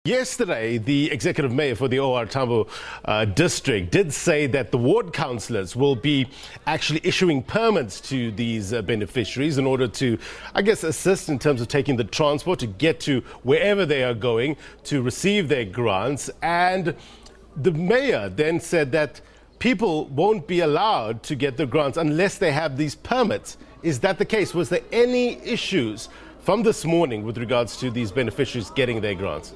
Yesterday, the executive mayor for the OR Tambo district did say that the ward councillors will be actually issuing permits to these beneficiaries in order to, I guess, assist in terms of taking the transport to get to wherever they are going to receive their grants. And the mayor then said that people won't be allowed to get the grants unless they have these permits. Is that the case? Was there any issues from this morning with regards to these beneficiaries getting their grants?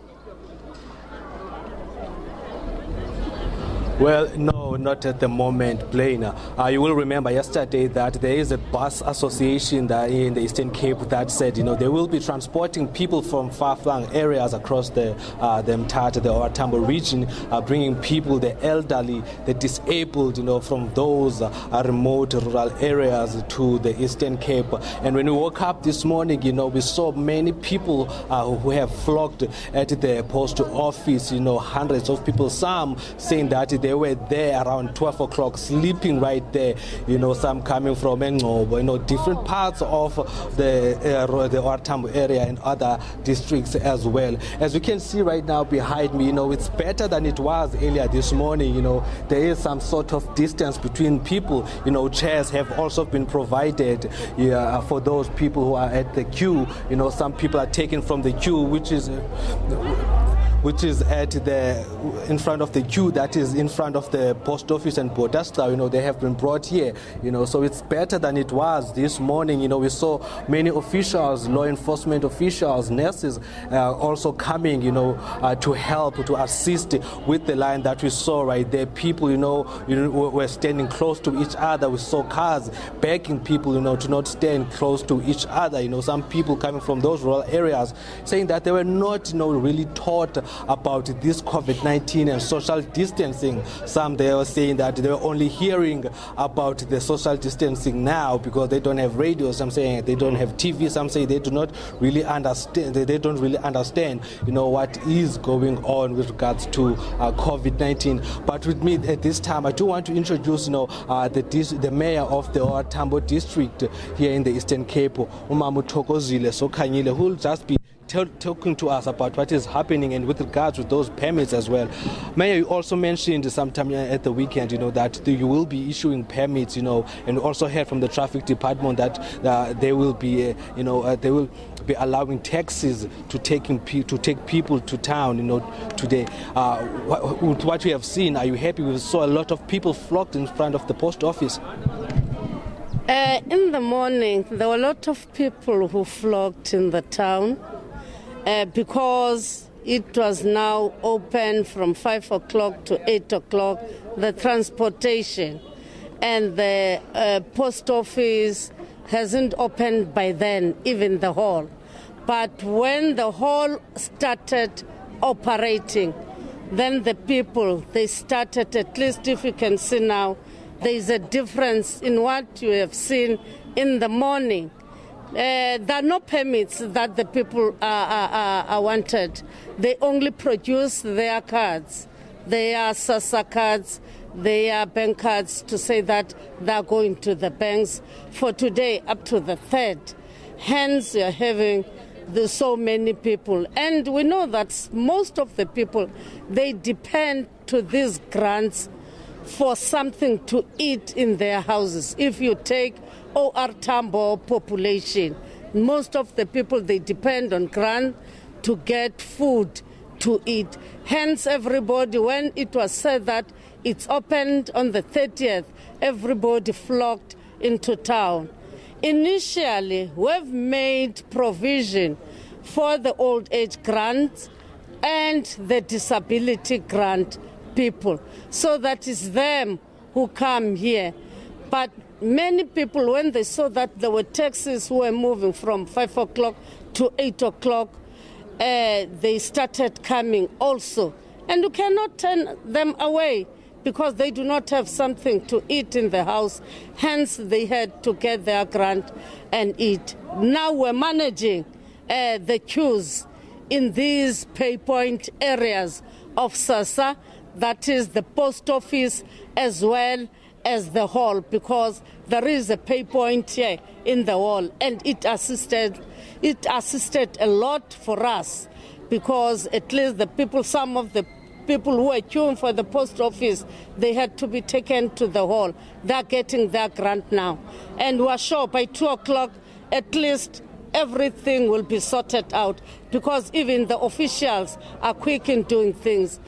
Well, no, not at the moment, Blaine. You will remember yesterday that there is a bus association that in the Eastern Cape that said, they will be transporting people from far-flung areas across the Mthatha, the OR Tambo region, bringing people, the elderly, the disabled, from those remote rural areas to the Eastern Cape. And when we woke up this morning, we saw many people who have flocked at the post office, hundreds of people, some saying that they were there around 12 o'clock, sleeping right there, some coming from Engcobo, different parts of the OR Tambo area and other districts as well. As you can see right now behind me, it's better than it was earlier this morning. There is some sort of distance between people. Chairs have also been provided for those people who are at the queue. Some people are taken from the queue, which is in front of the queue that is in front of the post office and Bodasta. They have been brought here, so it's better than it was this morning. We saw many officials, law enforcement officials, nurses also coming, to help, to assist with the line that we saw right there. People, were standing close to each other. We saw cars begging people, to not stand close to each other. Some people coming from those rural areas saying that they were not, really taught about this COVID-19 and social distancing. Some they were saying that they were only hearing about the social distancing now because they don't have radio. Some saying they don't have TV. Some say they do not really understand. They don't really understand, what is going on with regards to COVID-19. But with me at this time, I do want to introduce, the mayor of the OR Tambo district here in the Eastern Cape, Mthatha Sokanyile, who will just be talking to us about what is happening and with regards to those permits as well. Mayor, you also mentioned sometime at the weekend, that you will be issuing permits, and also heard from the traffic department that they will be, they will be allowing taxis to take people to town, today. With what we have seen, are you happy? We saw a lot of people flocked in front of the post office. In the morning, there were a lot of people who flocked in the town. Because it was now open from 5 o'clock to 8 o'clock, the transportation, and the post office hasn't opened by then, even the hall. But when the hall started operating, then the people, they started, at least if you can see now, there is a difference in what you have seen in the morning. There are no permits that the people are wanted. They only produce their cards. They are Sassa cards, they are bank cards to say that they are going to the banks for today up to the 3rd. Hence, you're having so many people. And we know that most of the people, they depend to these grants for something to eat in their houses. If you take OR Tambo population, most of the people, they depend on grant to get food to eat. Hence, everybody, when it was said that it's opened on the 30th, everybody flocked into town. Initially, we've made provision for the old age grant and the disability grant people, so that is them who come here. But many people, when they saw that there were taxis who were moving from 5 o'clock to 8 o'clock, they started coming also. And you cannot turn them away because they do not have something to eat in the house. Hence, they had to get their grant and eat. Now we're managing the queues in these pay point areas of Sassa, that is the post office as well as the hall, because there is a pay point here in the hall, and it assisted a lot for us because at least some of the people who were queuing for the post office, they had to be taken to the hall. They're getting their grant now. And we're sure by 2 o'clock, at least everything will be sorted out, because even the officials are quick in doing things.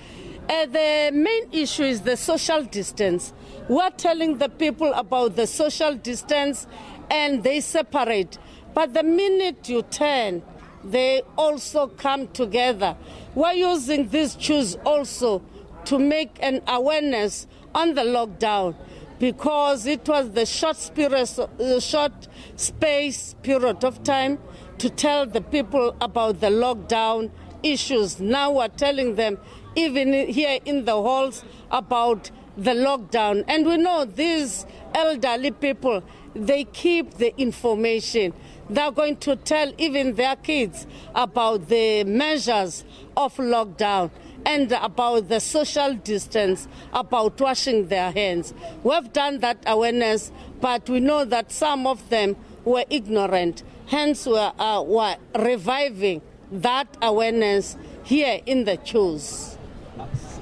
The main issue is the social distance. We're telling the people about the social distance and they separate. But the minute you turn, they also come together. We're using these queues also to make an awareness on the lockdown, because it was the short space period of time to tell the people about the lockdown issues. Now we're telling them, even here in the halls, about the lockdown. And we know these elderly people, they keep the information. They're going to tell even their kids about the measures of lockdown and about the social distance, about washing their hands. We've done that awareness, but we know that some of them were ignorant. Hence, we're reviving that awareness here in the queues.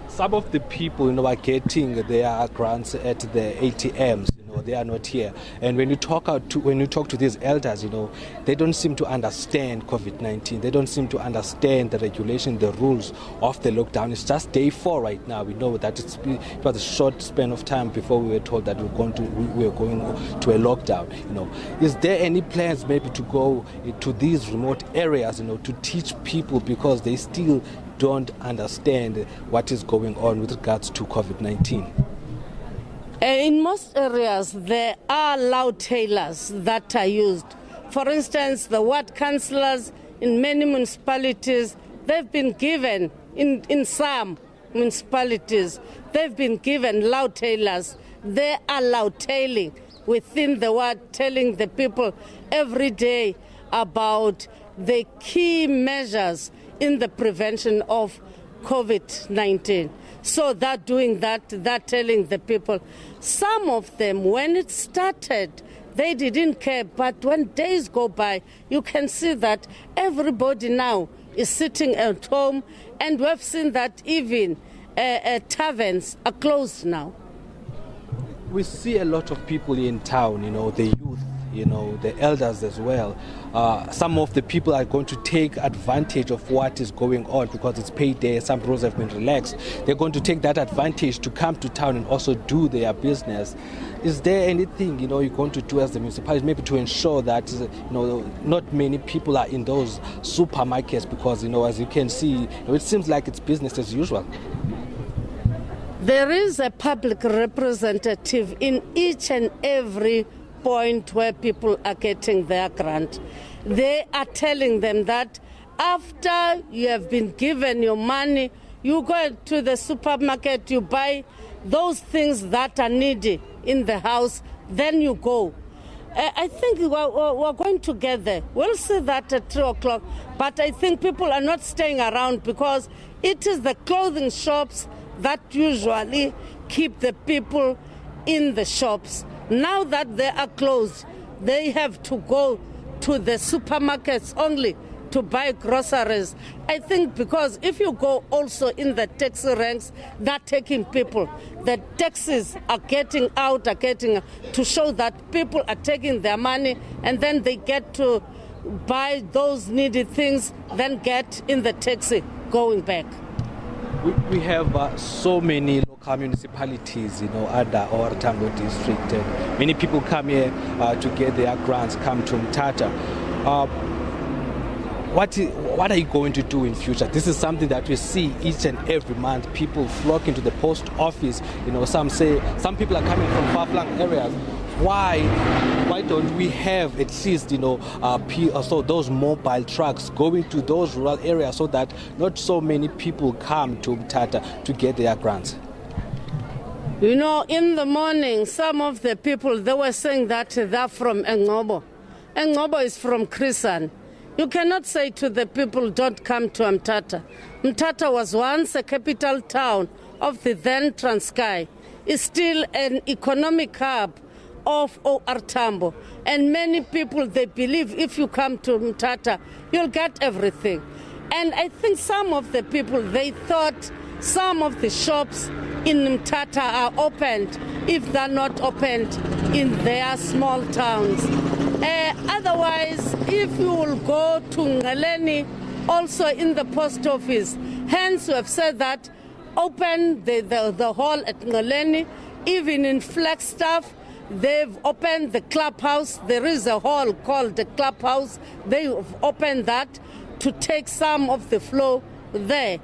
Some of the people, are getting their grants at the ATMs. They are not here. And when you talk to these elders, they don't seem to understand COVID-19. They don't seem to understand the regulation, the rules of the lockdown. It's just day 4 right now. We know that it was a short span of time before we were told that we were going to a lockdown. Is there any plans maybe to go to these remote areas, to teach people, because they still don't understand what is going on with regards to COVID-19? In most areas, there are loudtailers that are used. For instance, the ward councillors in many municipalities, they've been given, in some municipalities, they've been given loudtailers. They are loudtailing within the ward, telling the people every day about the key measures in the prevention of COVID-19. So they're doing that, they're telling the people. Some of them, when it started, they didn't care, but when days go by, you can see that everybody now is sitting at home, and we've seen that even taverns are closed now. We see a lot of people in town, the youth, the elders as well. Some of the people are going to take advantage of what is going on because it's payday. Some rules have been relaxed. They're going to take that advantage to come to town and also do their business. Is there anything, you're going to do as the municipality, maybe to ensure that, not many people are in those supermarkets because, as you can see, it seems like it's business as usual? There is a public representative in each and every point where people are getting their grant. They are telling them that after you have been given your money, you go to the supermarket, you buy those things that are needed in the house, then you go. I think we're going to get there. We'll see that at 3 o'clock, but I think people are not staying around because it is the clothing shops that usually keep the people in the shops. Now that they are closed, they have to go to the supermarkets only to buy groceries. I think because if you go also in the taxi ranks, they're taking people. The taxis are getting out, to show that people are taking their money and then they get to buy those needed things, then get in the taxi going back. We have so many local municipalities, under our Tambo district. And many people come here to get their grants, come to Mthatha. What are you going to do in future? This is something that we see each and every month. People flock into the post office. Some people are coming from far-flung areas. Why don't we have at least so those mobile trucks going to those rural areas so that not so many people come to Mthatha to get their grants? In the morning, some of the people, they were saying that they're from Ngobo. Ngobo is from Krisan. You cannot say to the people, don't come to Mthatha. Mthatha was once a capital town of the then Transkei. It's still an economic hub of OR Tambo. And many people, they believe if you come to Mthatha, you'll get everything. And I think some of the people, they thought some of the shops in Mthatha are opened if they're not opened in their small towns. Otherwise, if you will go to Ngaleni, also in the post office, hence we have said that open the hall at Ngaleni. Even in Flagstaff, they've opened the clubhouse. There is a hall called the clubhouse. They've opened that to take some of the flow there.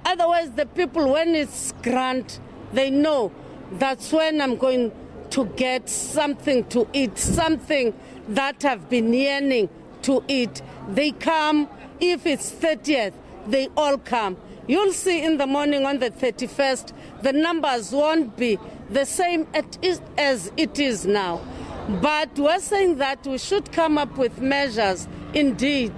Otherwise, the people, when it's grant, they know that's when I'm going to get something to eat, something that I've been yearning to eat. They come, if it's 30th, they all come. You'll see in the morning on the 31st, the numbers won't be the same as it is now. But we're saying that we should come up with measures, indeed,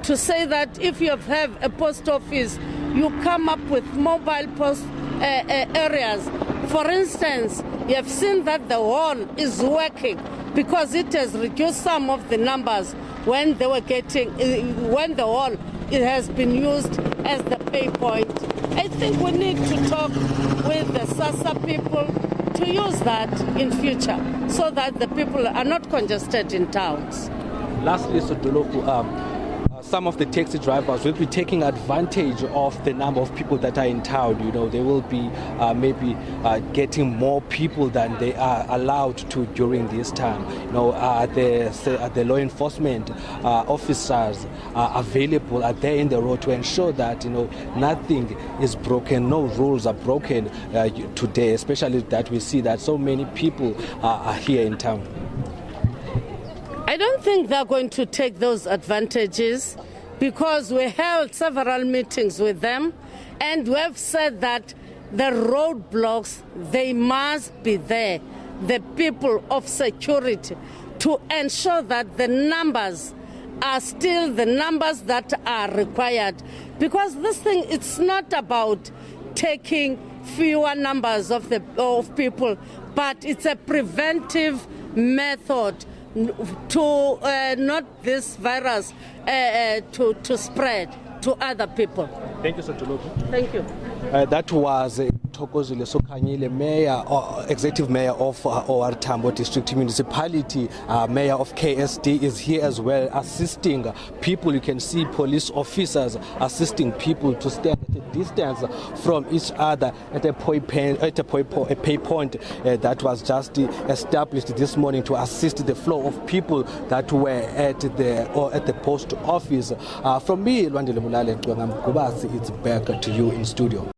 to say that if you have a post office, you come up with mobile post areas. For instance, you have seen that the hall is working because it has reduced some of the numbers when they were when the hall it has been used as the pay point. I think we need to talk with the Sassa people to use that in future so that the people are not congested in towns. Lastly, Sodoloku, some of the taxi drivers will be taking advantage of the number of people that are in town. You know, they will be maybe getting more people than they are allowed to during this time. You know, the law enforcement officers are available, are there in the road to ensure that, you know, nothing is broken, no rules are broken today, especially that we see that so many people are here in town. I don't think they're going to take those advantages because we held several meetings with them and we have said that the roadblocks, they must be there, the people of security, to ensure that the numbers are still the numbers that are required. Because this thing, it's not about taking fewer numbers of people, but it's a preventive method to not this virus to spread to other people. Thank you, Sotoloku. Thank you. That was Thokozile Sokanyile, Mayor, Executive Mayor of OR Tambo District Municipality. Mayor of KSD is here as well, assisting people. You can see police officers assisting people to stand at a distance from each other at a pay point that was just established this morning to assist the flow of people that were at the post office. From me, Lwandile Mbulali, it's back to you in studio.